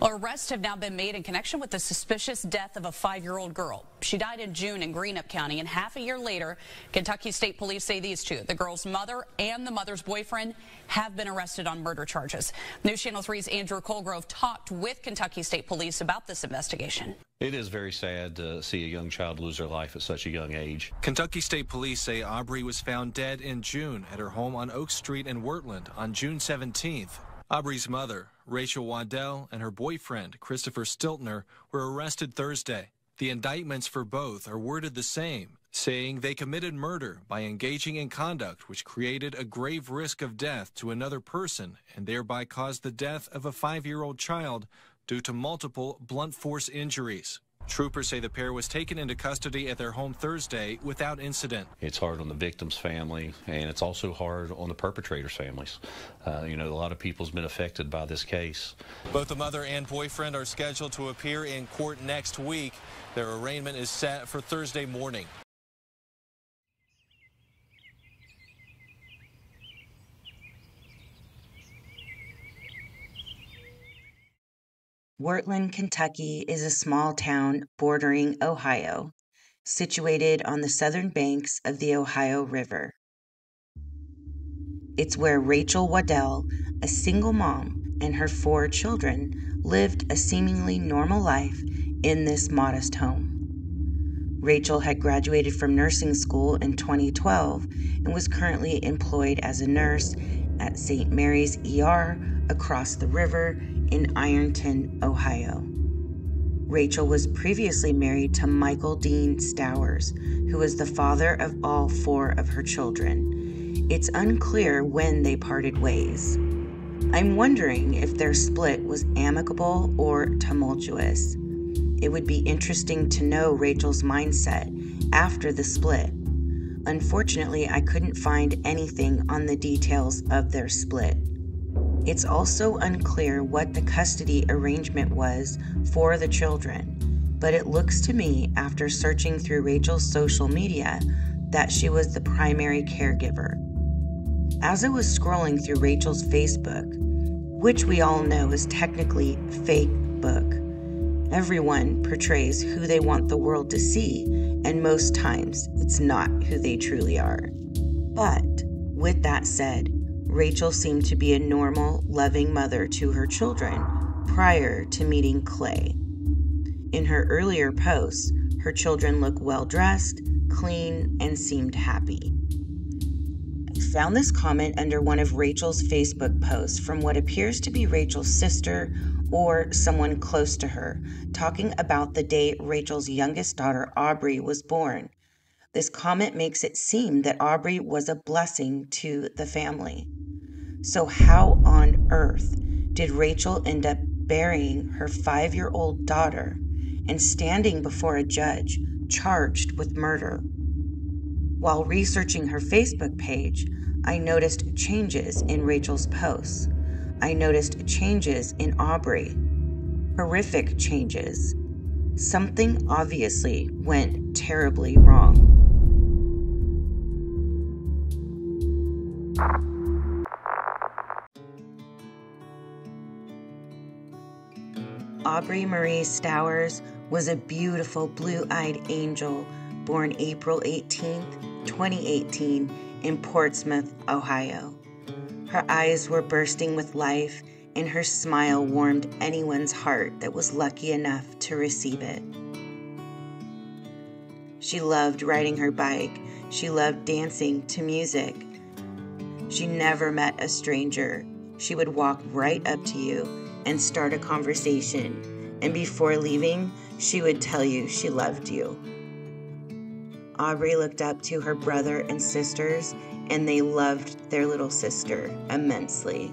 Well, arrests have now been made in connection with the suspicious death of a 5-year-old girl. She died in June in Greenup County, and half a year later, Kentucky State Police say these two, the girl's mother and the mother's boyfriend, have been arrested on murder charges. News Channel 3's Andrew Colgrove talked with Kentucky State Police about this investigation. It is very sad to see a young child lose their life at such a young age. Kentucky State Police say Aubrey was found dead in June at her home on Oak Street in Wurtland on June 17th. Aubrey's mother, Rachel Waddell, and her boyfriend, Christopher Stiltner, were arrested Thursday. The indictments for both are worded the same, saying they committed murder by engaging in conduct which created a grave risk of death to another person and thereby caused the death of a 5-year-old child due to multiple blunt force injuries. Troopers say the pair was taken into custody at their home Thursday without incident. It's hard on the victim's family, and it's also hard on the perpetrator's families. A lot of people's been affected by this case. Both the mother and boyfriend are scheduled to appear in court next week. Their arraignment is set for Thursday morning. Wurtland, Kentucky is a small town bordering Ohio, situated on the southern banks of the Ohio River. It's where Rachel Waddell, a single mom, and her 4 children lived a seemingly normal life in this modest home. Rachel had graduated from nursing school in 2012 and was currently employed as a nurse at St. Mary's ER across the river in Ironton, Ohio. Rachel was previously married to Michael Dean Stowers, who was the father of all 4 of her children. It's unclear when they parted ways. I'm wondering if their split was amicable or tumultuous. It would be interesting to know Rachel's mindset after the split. Unfortunately, I couldn't find anything on the details of their split. It's also unclear what the custody arrangement was for the children, but it looks to me, after searching through Rachel's social media, that she was the primary caregiver. As I was scrolling through Rachel's Facebook, which we all know is technically fake book, everyone portrays who they want the world to see, and most times it's not who they truly are. But with that said, Rachel seemed to be a normal, loving mother to her children prior to meeting Clay. In her earlier posts, her children look well-dressed, clean, and seemed happy. I found this comment under one of Rachel's Facebook posts from what appears to be Rachel's sister or someone close to her, talking about the day Rachel's youngest daughter, Aubrey, was born. This comment makes it seem that Aubrey was a blessing to the family. So how on earth did Rachel end up burying her 5-year-old daughter and standing before a judge charged with murder? While researching her Facebook page, I noticed changes in Rachel's posts. I noticed changes in Aubrey. Horrific changes. Something obviously went terribly wrong. Aubrey Marie Stowers was a beautiful blue-eyed angel born April 18, 2018 in Portsmouth, Ohio. Her eyes were bursting with life, and her smile warmed anyone's heart that was lucky enough to receive it. She loved riding her bike. She loved dancing to music. She never met a stranger. She would walk right up to you and start a conversation, and before leaving, she would tell you she loved you. Aubrey looked up to her brother and sisters, and they loved their little sister immensely.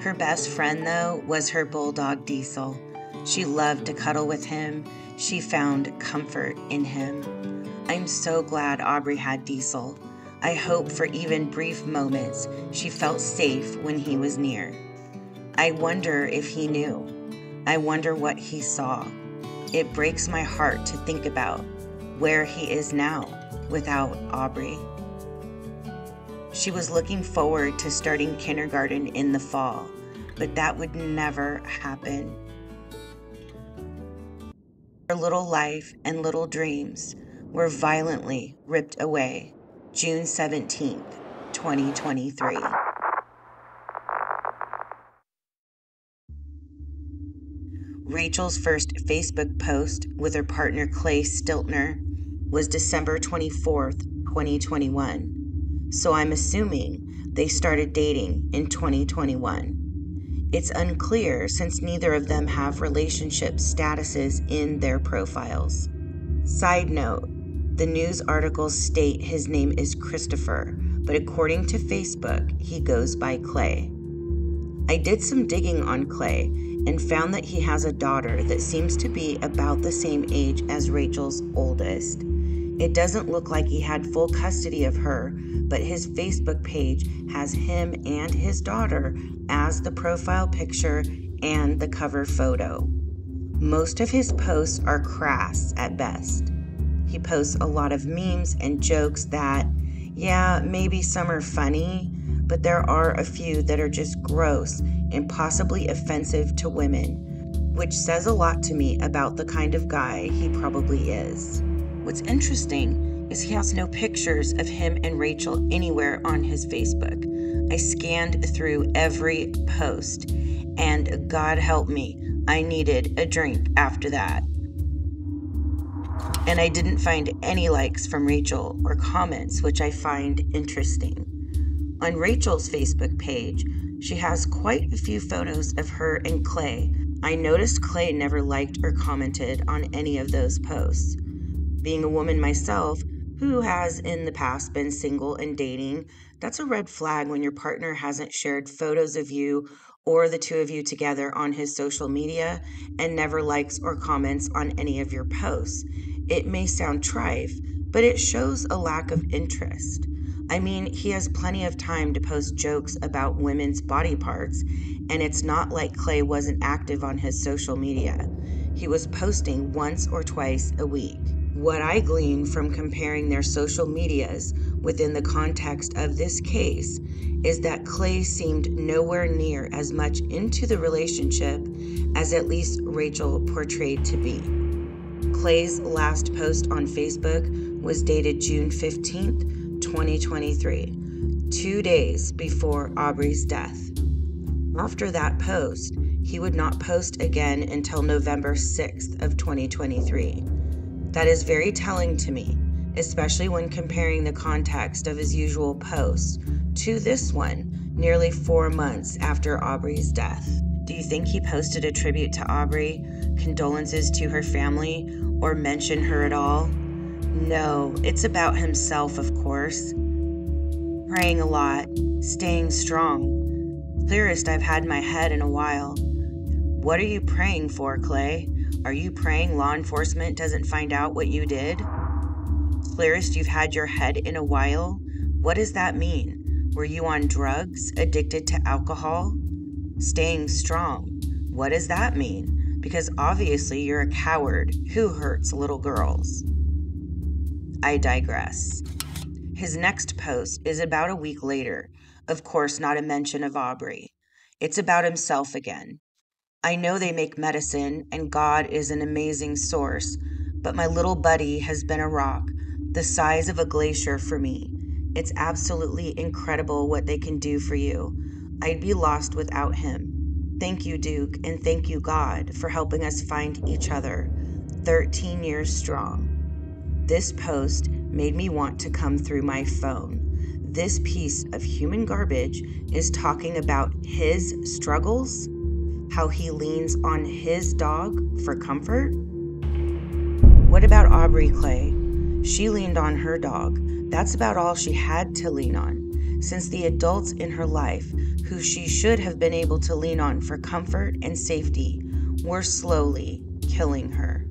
Her best friend, though, was her bulldog Diesel. She loved to cuddle with him. She found comfort in him. I'm so glad Aubrey had Diesel. I hope for even brief moments she felt safe when he was near. I wonder if he knew. I wonder what he saw. It breaks my heart to think about where he is now without Aubrey. She was looking forward to starting kindergarten in the fall. but that would never happen. Her little life and little dreams were violently ripped away June 17th, 2023. Rachel's first Facebook post with her partner Clay Stiltner was December 24th, 2021. So I'm assuming they started dating in 2021. It's unclear since neither of them have relationship statuses in their profiles. Side note, the news articles state his name is Christopher, but according to Facebook, he goes by Clay. I did some digging on Clay and found that he has a daughter that seems to be about the same age as Rachel's oldest. It doesn't look like he had full custody of her, but his Facebook page has him and his daughter as the profile picture and the cover photo. Most of his posts are crass at best. He posts a lot of memes and jokes that, yeah, maybe some are funny, but there are a few that are just gross and possibly offensive to women, which says a lot to me about the kind of guy he probably is. What's interesting is he has no pictures of him and Rachel anywhere on his Facebook. I scanned through every post, and God help me, I needed a drink after that. And I didn't find any likes from Rachel or comments, which I find interesting. On Rachel's Facebook page, she has quite a few photos of her and Clay. I noticed Clay never liked or commented on any of those posts. Being a woman myself, who has in the past been single and dating, that's a red flag when your partner hasn't shared photos of you or the two of you together on his social media and never likes or comments on any of your posts. It may sound trite, but it shows a lack of interest. I mean, he has plenty of time to post jokes about women's body parts, and it's not like Clay wasn't active on his social media. He was posting once or twice a week. What I glean from comparing their social medias within the context of this case is that Clay seemed nowhere near as much into the relationship as at least Rachel portrayed to be. Clay's last post on Facebook was dated June 15th, 2023, 2 days before Aubrey's death. After that post, he would not post again until November 6th of 2023. That is very telling to me, especially when comparing the context of his usual posts to this one, nearly 4 months after Aubrey's death. Do you think he posted a tribute to Aubrey, condolences to her family, or mentioned her at all? No, it's about himself, of course. Praying a lot, staying strong. Clearest I've had my head in a while. What are you praying for, Clay? Are you praying law enforcement doesn't find out what you did? Clearest you've had your head in a while? What does that mean? Were you on drugs, addicted to alcohol? Staying strong. What does that mean? Because obviously you're a coward who hurts little girls. I digress. His next post is about a week later. Of course, not a mention of Aubrey. It's about himself again. I know they make medicine and God is an amazing source, but my little buddy has been a rock, the size of a glacier for me. It's absolutely incredible what they can do for you. I'd be lost without him. Thank you, Duke, and thank you, God, for helping us find each other. 13 years strong. This post made me want to come through my phone. This piece of human garbage is talking about his struggles, how he leans on his dog for comfort. What about Aubrey Clay? She leaned on her dog. That's about all she had to lean on, since the adults in her life who she should have been able to lean on for comfort and safety were slowly killing her.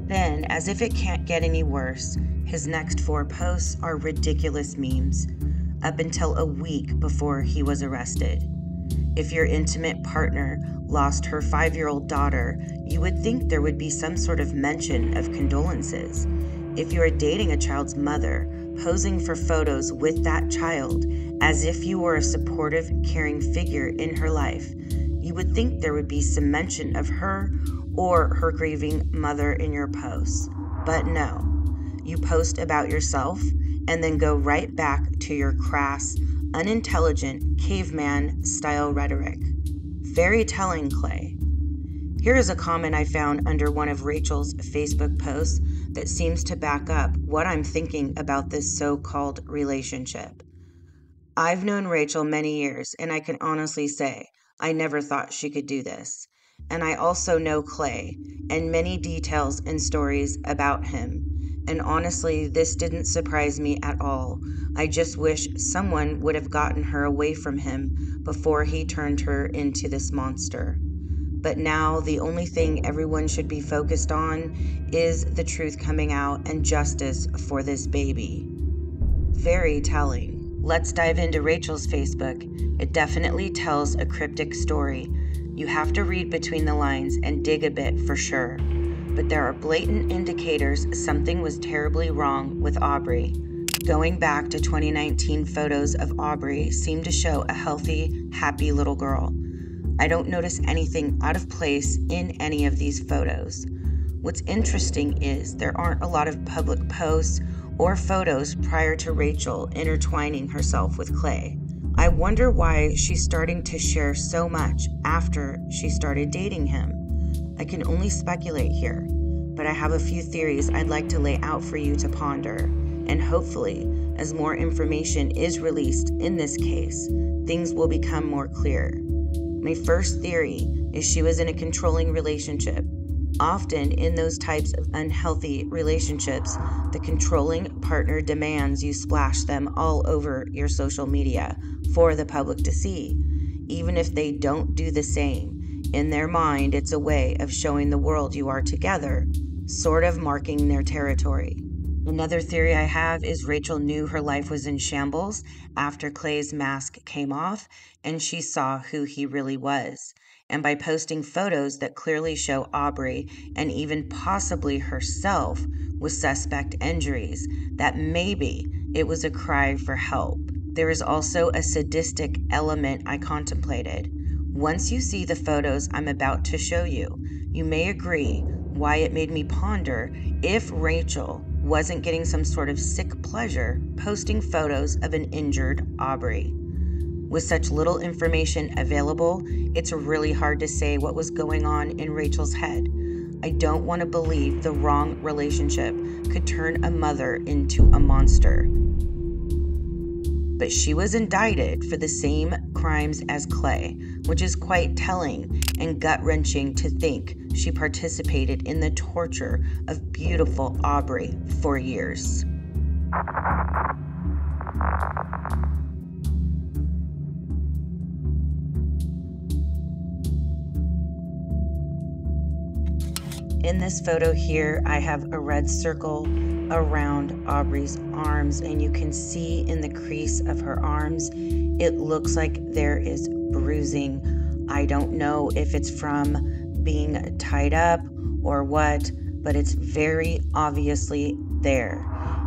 Then, as if it can't get any worse, his next 4 posts are ridiculous memes, up until a week before he was arrested. If your intimate partner lost her 5-year-old daughter, you would think there would be some sort of mention of condolences. If you are dating a child's mother, posing for photos with that child as if you were a supportive, caring figure in her life, you would think there would be some mention of her or her grieving mother in your posts. But no, you post about yourself and then go right back to your crass, unintelligent, caveman-style rhetoric. Very telling, Clay. Here is a comment I found under one of Rachel's Facebook posts that seems to back up what I'm thinking about this so-called relationship. I've known Rachel many years, and I can honestly say I never thought she could do this. And I also know Clay and many details and stories about him. And honestly, this didn't surprise me at all. I just wish someone would have gotten her away from him before he turned her into this monster. But now the only thing everyone should be focused on is the truth coming out and justice for this baby. Very telling. Let's dive into Rachel's Facebook. It definitely tells a cryptic story. You have to read between the lines and dig a bit for sure. But there are blatant indicators something was terribly wrong with Aubrey. Going back to 2019, photos of Aubrey seem to show a healthy, happy little girl. I don't notice anything out of place in any of these photos. What's interesting is there aren't a lot of public posts or photos prior to Rachel intertwining herself with Clay. I wonder why she's starting to share so much after she started dating him. I can only speculate here, but I have a few theories I'd like to lay out for you to ponder, and hopefully, as more information is released in this case, things will become more clear. My first theory is she was in a controlling relationship. Often in those types of unhealthy relationships, the controlling partner demands you splash them all over your social media for the public to see, even if they don't do the same. In their mind, it's a way of showing the world you are together, sort of marking their territory. Another theory I have is Rachel knew her life was in shambles after Clay's mask came off and she saw who he really was. And by posting photos that clearly show Aubrey and even possibly herself with suspect injuries, that maybe it was a cry for help. There is also a sadistic element I contemplated. Once you see the photos I'm about to show you, you may agree why it made me ponder if Rachel wasn't getting some sort of sick pleasure posting photos of an injured Aubrey. With such little information available, it's really hard to say what was going on in Rachel's head. I don't want to believe the wrong relationship could turn a mother into a monster. But she was indicted for the same crimes as Clay, which is quite telling and gut-wrenching to think she participated in the torture of beautiful Aubrey for years. In this photo here, I have a red circle around Aubrey's arms, and you can see in the crease of her arms, it looks like there is bruising. I don't know if it's from being tied up or what, but it's very obviously there.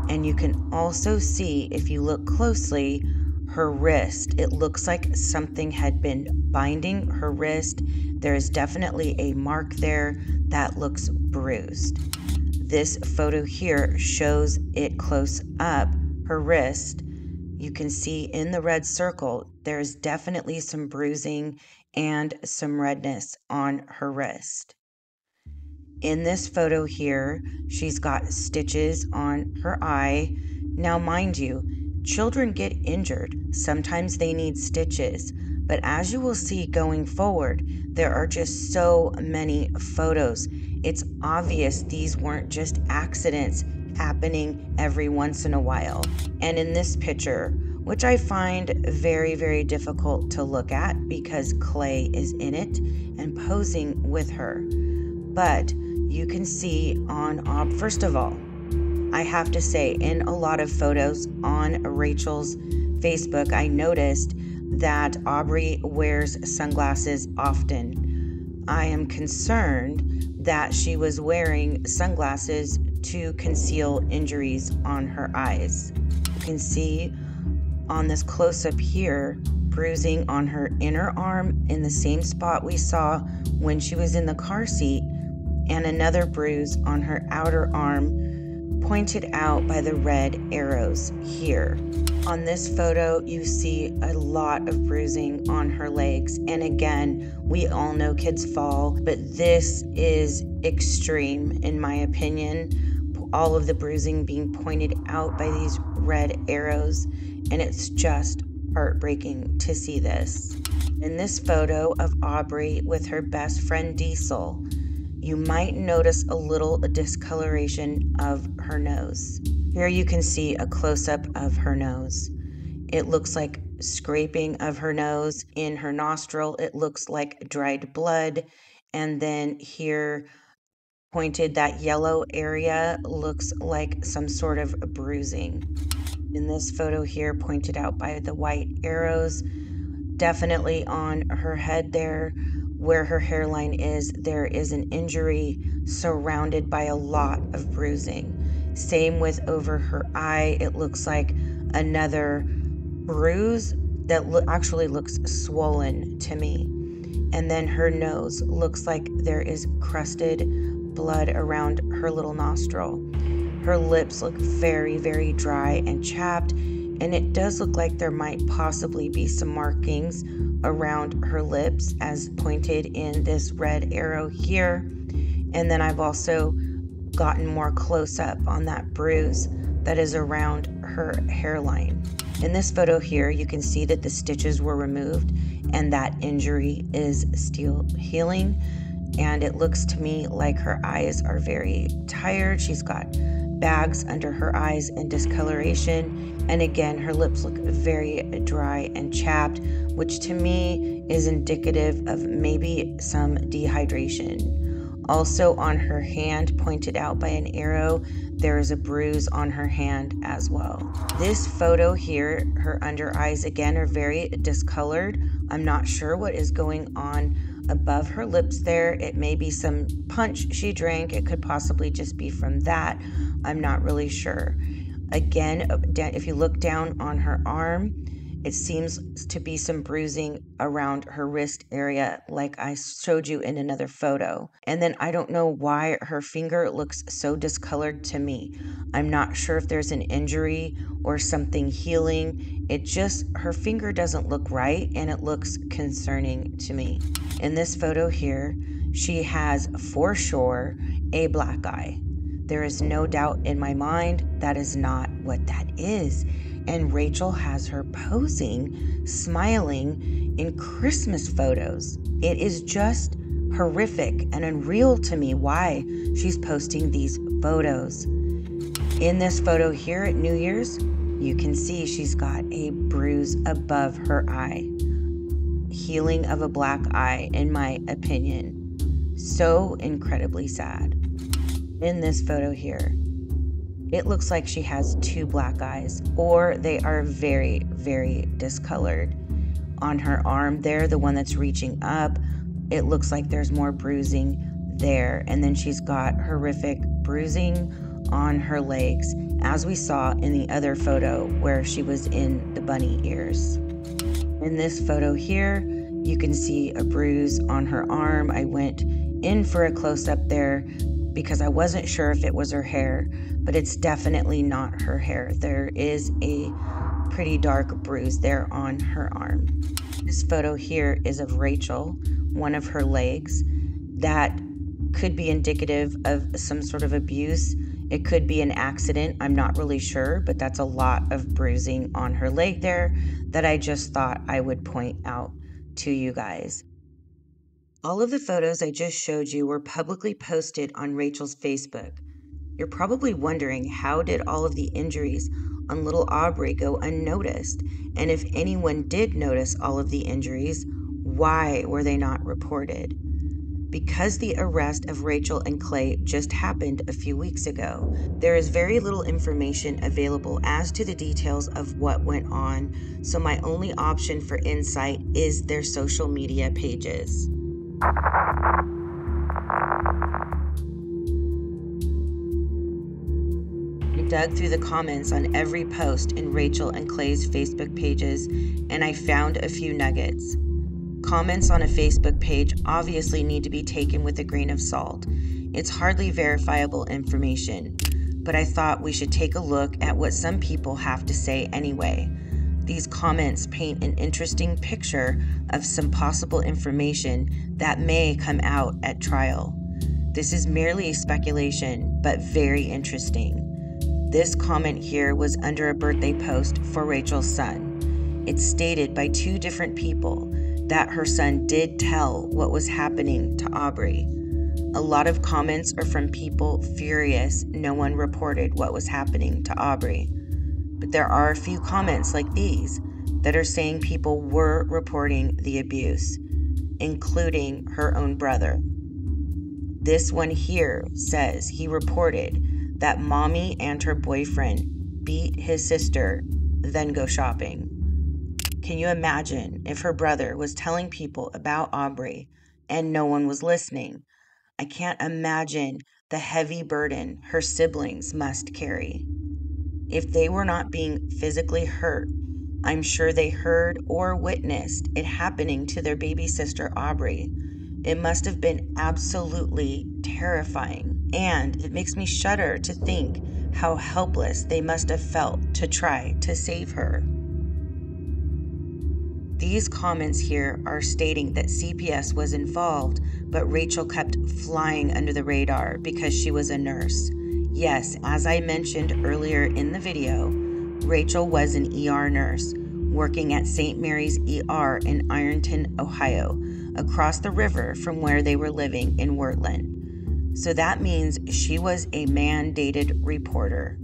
And you can also see, if you look closely, her wrist. It looks like something had been binding her wrist. There is definitely a mark there that looks bruised. This photo here shows it close up, her wrist. You can see in the red circle, there's definitely some bruising and some redness on her wrist. In this photo here, she's got stitches on her eye. Now, mind you, children get injured. Sometimes they need stitches. But as you will see going forward, there are just so many photos. It's obvious these weren't just accidents happening every once in a while. And in this picture, which I find very, very difficult to look at because Clay is in it and posing with her. But you can see on, first of all, I have to say, in a lot of photos on Rachel's Facebook, I noticed that Aubrey wears sunglasses often. I am concerned that she was wearing sunglasses to conceal injuries on her eyes. can see on this close-up here, bruising on her inner arm in the same spot we saw when she was in the car seat, and another bruise on her outer arm pointed out by the red arrows here. On this photo, you see a lot of bruising on her legs. And again, we all know kids fall, but this is extreme in my opinion. All of the bruising being pointed out by these red arrows, and it's just heartbreaking to see this. In this photo of Aubrey with her best friend Diesel, you might notice a little discoloration of her nose. Here you can see a close-up of her nose. It looks like scraping of her nose. In her nostril, it looks like dried blood. And then here, pointed, that yellow area looks like some sort of bruising. In this photo here, pointed out by the white arrows, definitely on her head there, where her hairline is, there is an injury surrounded by a lot of bruising. Same with over her eye. It looks like another bruise that actually looks swollen to me. And then her nose looks like there is crusted blood around her little nostril. Her lips look very, very dry and chapped, and it does look like there might possibly be some markings around her lips as pointed in this red arrow here. And then I've also gotten more close up on that bruise that is around her hairline. In this photo here, you can see that the stitches were removed and that injury is still healing. And it looks to me like her eyes are very tired. She's got bags under her eyes and discoloration. And again, her lips look very dry and chapped, which to me is indicative of maybe some dehydration. Also on her hand, pointed out by an arrow, there is a bruise on her hand as well. This photo here, her under eyes again are very discolored. I'm not sure what is going on above her lips there. It may be some punch she drank. It could possibly just be from that. I'm not really sure. Again, if you look down on her arm, it seems to be some bruising around her wrist area like I showed you in another photo. And then I don't know why her finger looks so discolored to me. I'm not sure if there's an injury or something healing. Her finger doesn't look right, and it looks concerning to me. In this photo here, she has for sure a black eye. There is no doubt in my mind that is not what that is. And Rachel has her posing, smiling in Christmas photos. It is just horrific and unreal to me why she's posting these photos. In this photo here at New Year's, you can see she's got a bruise above her eye. Healing of a black eye, in my opinion. So incredibly sad. In this photo here, it looks like she has two black eyes, or they are very, very discolored. On her arm there, the one that's reaching up, it looks like there's more bruising there. And then she's got horrific bruising on her legs, as we saw in the other photo where she was in the bunny ears. In this photo here, you can see a bruise on her arm. I went in for a close-up there because I wasn't sure if it was her hair, but it's definitely not her hair. There is a pretty dark bruise there on her arm. This photo here is of Rachel, one of her legs. That could be indicative of some sort of abuse. It could be an accident. I'm not really sure, but that's a lot of bruising on her leg there that I just thought I would point out to you guys. All of the photos I just showed you were publicly posted on Rachel's Facebook. You're probably wondering, how did all of the injuries on little Aubrey go unnoticed? And if anyone did notice all of the injuries, why were they not reported? Because the arrest of Rachel and Clay just happened a few weeks ago, there is very little information available as to the details of what went on, so my only option for insight is their social media pages. dug through the comments on every post in Rachel and Clay's Facebook pages, and I found a few nuggets. Comments on a Facebook page obviously need to be taken with a grain of salt. It's hardly verifiable information, but I thought we should take a look at what some people have to say anyway. These comments paint an interesting picture of some possible information that may come out at trial. This is merely speculation, but very interesting. This comment here was under a birthday post for Rachel's son. It's stated by two different people that her son did tell what was happening to Aubrey. A lot of comments are from people furious no one reported what was happening to Aubrey. But there are a few comments like these that are saying people were reporting the abuse, including her own brother. This one here says he reported that mommy and her boyfriend beat his sister, then go shopping. Can you imagine if her brother was telling people about Aubrey and no one was listening? I can't imagine the heavy burden her siblings must carry. If they were not being physically hurt, I'm sure they heard or witnessed it happening to their baby sister Aubrey. It must have been absolutely terrifying, and it makes me shudder to think how helpless they must have felt to try to save her. These comments here are stating that CPS was involved, but Rachel kept flying under the radar because she was a nurse. Yes, as I mentioned earlier in the video, Rachel was an ER nurse working at St. Mary's ER in Ironton, Ohio, across the river from where they were living in Wheatland. So that means she was a mandated reporter.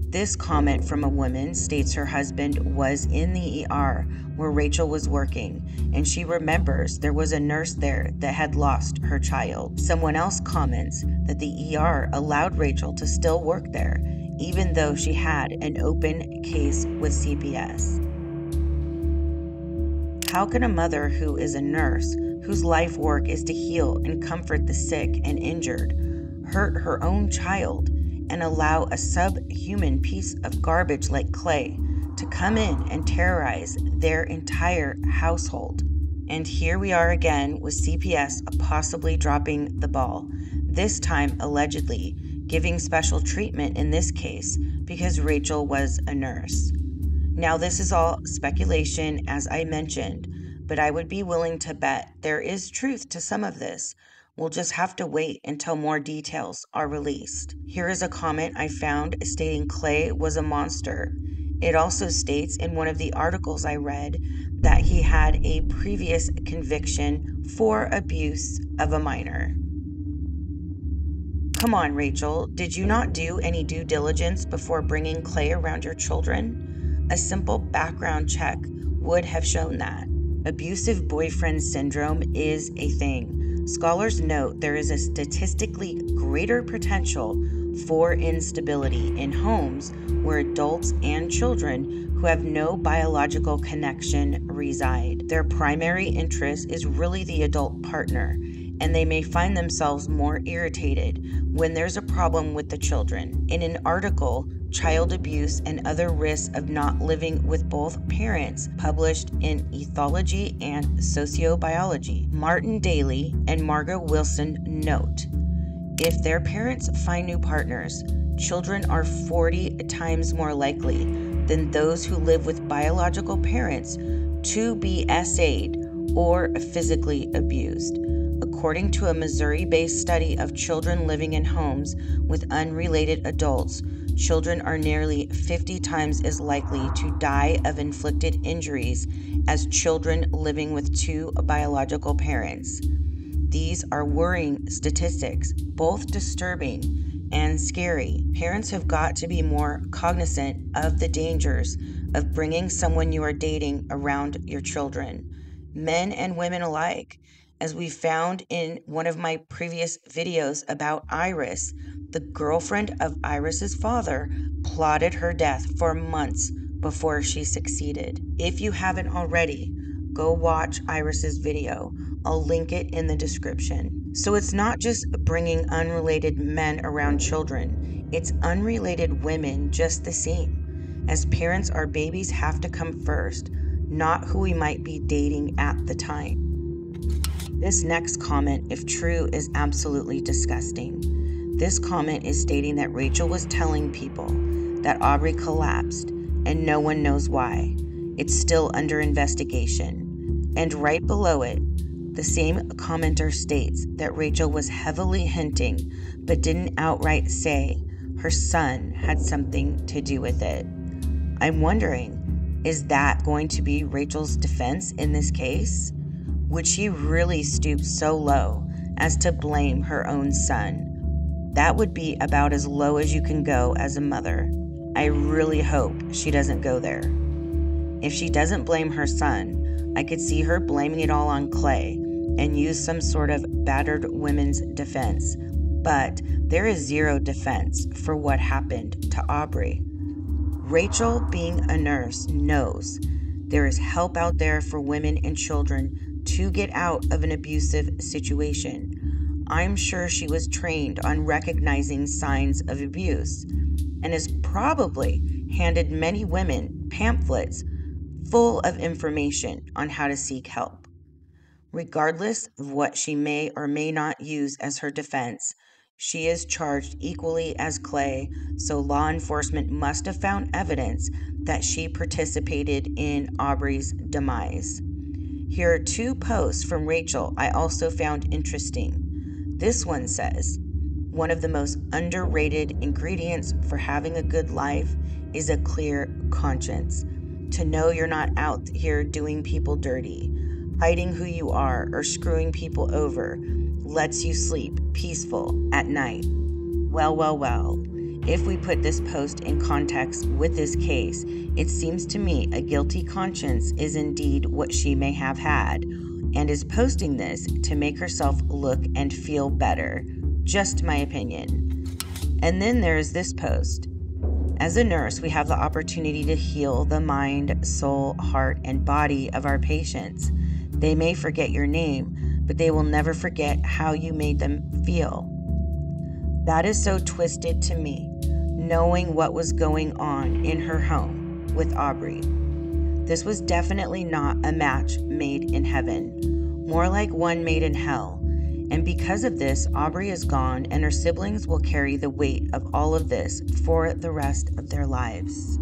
This comment from a woman states her husband was in the ER where Rachel was working, and she remembers there was a nurse there that had lost her child. Someone else comments that the ER allowed Rachel to still work there, even though she had an open case with CPS. How can a mother who is a nurse, whose life work is to heal and comfort the sick and injured, hurt her own child and allow a subhuman piece of garbage like Clay to come in and terrorize their entire household? And here we are again with CPS possibly dropping the ball, this time allegedly giving special treatment in this case because Rachel was a nurse. Now this is all speculation, as I mentioned, but I would be willing to bet there is truth to some of this. We'll just have to wait until more details are released. Here is a comment I found stating Clay was a monster. It also states in one of the articles I read that he had a previous conviction for abuse of a minor. Come on, Rachel, did you not do any due diligence before bringing Clay around your children? A simple background check would have shown that. Abusive boyfriend syndrome is a thing. Scholars note there is a statistically greater potential for instability in homes where adults and children who have no biological connection reside. Their primary interest is really the adult partner, and they may find themselves more irritated when there's a problem with the children. In an article, Child Abuse and Other Risks of Not Living with Both Parents, published in Ethology and Sociobiology, Martin Daly and Margot Wilson note, if their parents find new partners, children are 40 times more likely than those who live with biological parents to be SA'd or physically abused. According to a Missouri-based study of children living in homes with unrelated adults, children are nearly 50 times as likely to die of inflicted injuries as children living with two biological parents. These are worrying statistics, both disturbing and scary. Parents have got to be more cognizant of the dangers of bringing someone you are dating around your children, men and women alike. As we found in one of my previous videos about Iris, the girlfriend of Iris's father plotted her death for months before she succeeded. If you haven't already, go watch Iris's video. I'll link it in the description. So it's not just bringing unrelated men around children. It's unrelated women just the same. As parents, our babies have to come first, not who we might be dating at the time. This next comment, if true, is absolutely disgusting. This comment is stating that Rachel was telling people that Aubrey collapsed and no one knows why. It's still under investigation. And right below it, the same commenter states that Rachel was heavily hinting, but didn't outright say her son had something to do with it. I'm wondering, is that going to be Rachel's defense in this case? Would she really stoop so low as to blame her own son? That would be about as low as you can go as a mother. I really hope she doesn't go there. If she doesn't blame her son, I could see her blaming it all on Clay and use some sort of battered women's defense. But there is zero defense for what happened to Aubrey. Rachel, being a nurse, knows there is help out there for women and children to get out of an abusive situation. I'm sure she was trained on recognizing signs of abuse and has probably handed many women pamphlets full of information on how to seek help. Regardless of what she may or may not use as her defense, she is charged equally as Clay, so law enforcement must have found evidence that she participated in Aubrey's demise. Here are two posts from Rachel I also found interesting. This one says, one of the most underrated ingredients for having a good life is a clear conscience. To know you're not out here doing people dirty, hiding who you are, or screwing people over lets you sleep peaceful at night. Well. If we put this post in context with this case, it seems to me a guilty conscience is indeed what she may have had, and is posting this to make herself look and feel better. Just my opinion. And then there's this post. As a nurse, we have the opportunity to heal the mind, soul, heart, and body of our patients. They may forget your name, but they will never forget how you made them feel. That is so twisted to me, knowing what was going on in her home with Aubrey. This was definitely not a match made in heaven, more like one made in hell. And because of this, Aubrey is gone, and her siblings will carry the weight of all of this for the rest of their lives.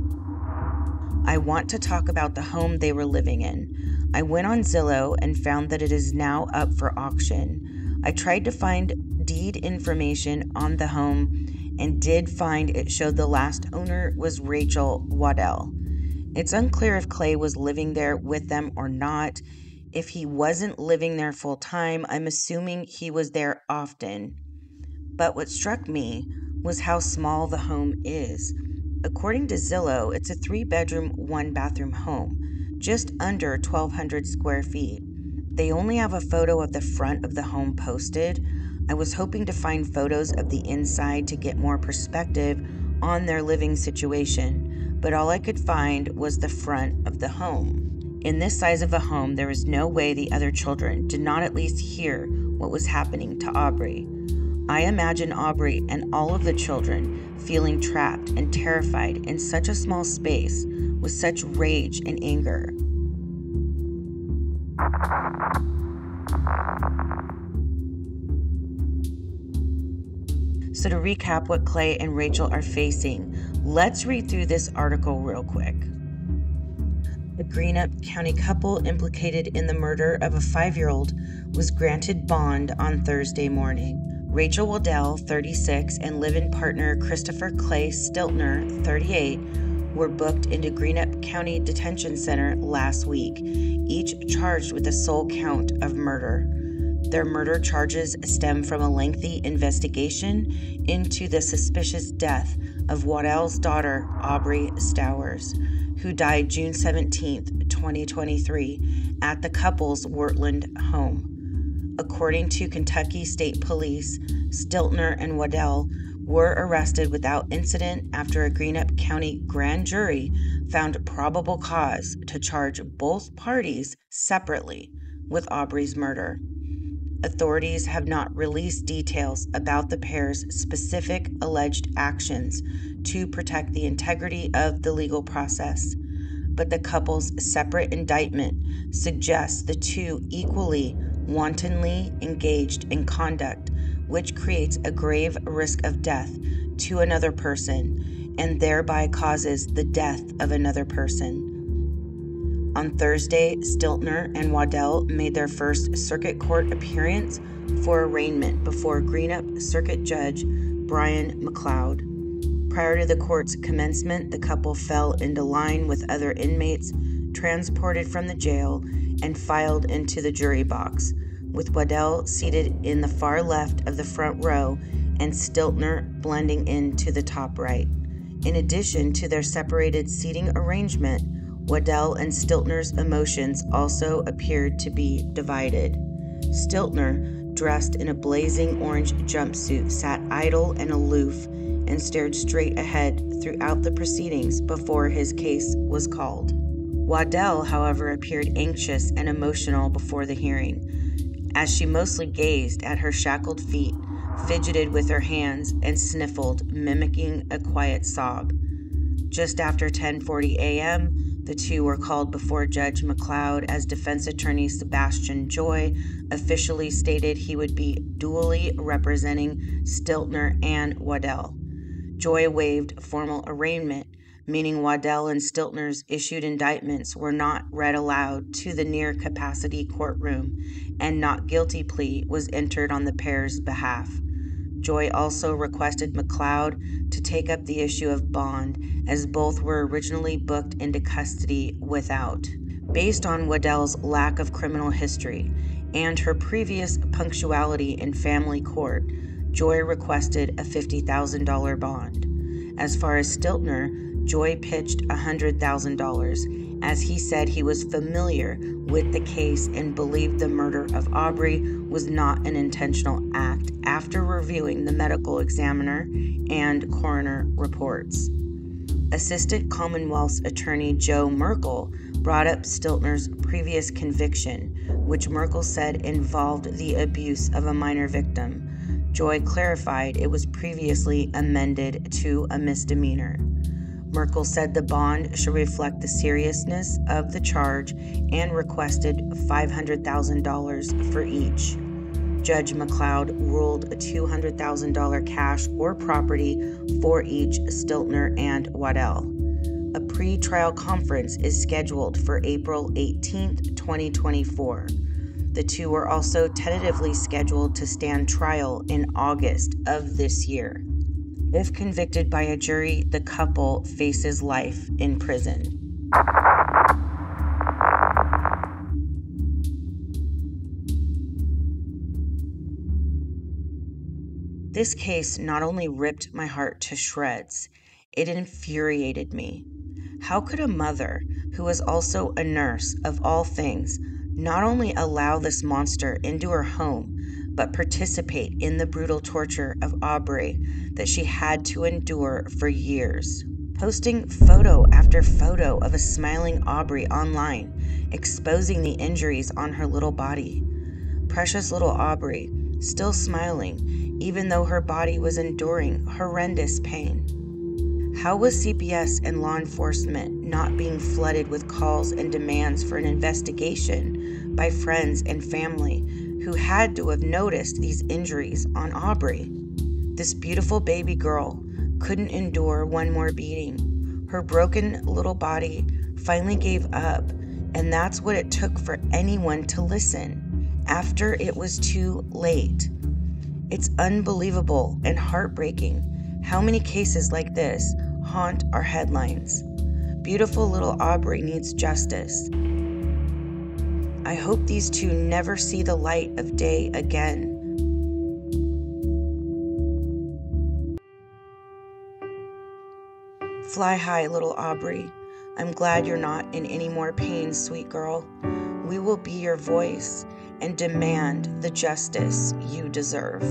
I want to talk about the home they were living in. I went on Zillow and found that it is now up for auction. I tried to find deed information on the home and did find it showed the last owner was Rachel Waddell. It's unclear if Clay was living there with them or not. If he wasn't living there full time, I'm assuming he was there often. But what struck me was how small the home is. According to Zillow, it's a 3-bedroom, 1-bathroom home, just under 1,200 square feet. They only have a photo of the front of the home posted. I was hoping to find photos of the inside to get more perspective on their living situation, but all I could find was the front of the home. In this size of a home, there is no way the other children did not at least hear what was happening to Aubrey. I imagine Aubrey and all of the children feeling trapped and terrified in such a small space with such rage and anger. So to recap what Clay and Rachel are facing, let's read through this article real quick. A Greenup County couple implicated in the murder of a 5-year-old was granted bond on Thursday morning. Rachel Waddell, 36, and live-in partner Christopher Clay Stiltner, 38, were booked into Greenup County Detention Center last week, each charged with the sole count of murder. Their murder charges stem from a lengthy investigation into the suspicious death of Waddell's daughter, Aubrey Stowers, who died June 17, 2023, at the couple's Wurtland home. According to Kentucky State Police, Stiltner and Waddell were arrested without incident after a Greenup County grand jury found probable cause to charge both parties separately with Aubrey's murder. Authorities have not released details about the pair's specific alleged actions to protect the integrity of the legal process, but the couple's separate indictment suggests the two equally wantonly engaged in conduct which creates a grave risk of death to another person and thereby causes the death of another person. On Thursday, Stiltner and Waddell made their first circuit court appearance for arraignment before Greenup Circuit Judge Brian McLeod. Prior to the court's commencement, the couple fell into line with other inmates transported from the jail and filed into the jury box, with Waddell seated in the far left of the front row and Stiltner blending into the top right. In addition to their separated seating arrangement, Waddell and Stiltner's emotions also appeared to be divided. Stiltner, dressed in a blazing orange jumpsuit, sat idle and aloof and stared straight ahead throughout the proceedings before his case was called. Waddell, however, appeared anxious and emotional before the hearing, as she mostly gazed at her shackled feet, fidgeted with her hands, and sniffled, mimicking a quiet sob. Just after 10:40 a.m., the two were called before Judge McLeod as defense attorney Sebastian Joy officially stated he would be dually representing Stiltner and Waddell. Joy waived formal arraignment, meaning Waddell and Stiltner's issued indictments were not read aloud to the near-capacity courtroom, and not guilty plea was entered on the pair's behalf. Joy also requested McLeod to take up the issue of bond, as both were originally booked into custody without. Based on Waddell's lack of criminal history and her previous punctuality in family court, Joy requested a $50,000 bond. As far as Stiltner, Joy pitched $100,000, as he said he was familiar with the case and believed the murder of Aubrey was not an intentional act after reviewing the medical examiner and coroner reports. Assistant Commonwealth's Attorney Joe Merkel brought up Stiltner's previous conviction, which Merkel said involved the abuse of a minor victim. Joy clarified it was previously amended to a misdemeanor. Merkel said the bond should reflect the seriousness of the charge and requested $500,000 for each. Judge McLeod ruled a $200,000 cash or property for each Stiltner and Waddell. A pre-trial conference is scheduled for April 18, 2024. The two are also tentatively scheduled to stand trial in August of this year. If convicted by a jury, the couple faces life in prison. This case not only ripped my heart to shreds, it infuriated me. How could a mother, who was also a nurse of all things, not only allow this monster into her home, but participate in the brutal torture of Aubrey that she had to endure for years? Posting photo after photo of a smiling Aubrey online, exposing the injuries on her little body. Precious little Aubrey, still smiling, even though her body was enduring horrendous pain. How was CPS and law enforcement not being flooded with calls and demands for an investigation by friends and family who had to have noticed these injuries on Aubrey? This beautiful baby girl couldn't endure one more beating. Her broken little body finally gave up, and that's what it took for anyone to listen after it was too late. It's unbelievable and heartbreaking how many cases like this haunt our headlines. Beautiful little Aubrey needs justice. I hope these two never see the light of day again. Fly high, little Aubrey. I'm glad you're not in any more pain, sweet girl. We will be your voice and demand the justice you deserve.